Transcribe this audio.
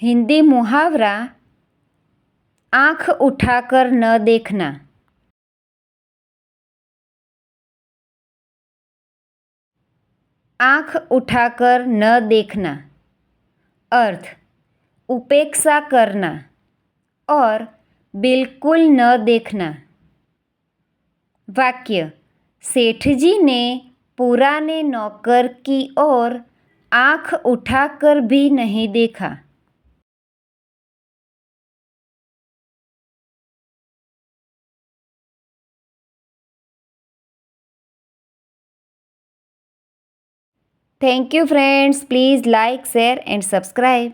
हिंदी मुहावरा आँख उठाकर न देखना। आँख उठाकर न देखना अर्थ उपेक्षा करना और बिल्कुल न देखना। वाक्य सेठ जी ने पुराने नौकर की ओर आँख उठाकर भी नहीं देखा। Thank you friends. Please like, share and subscribe.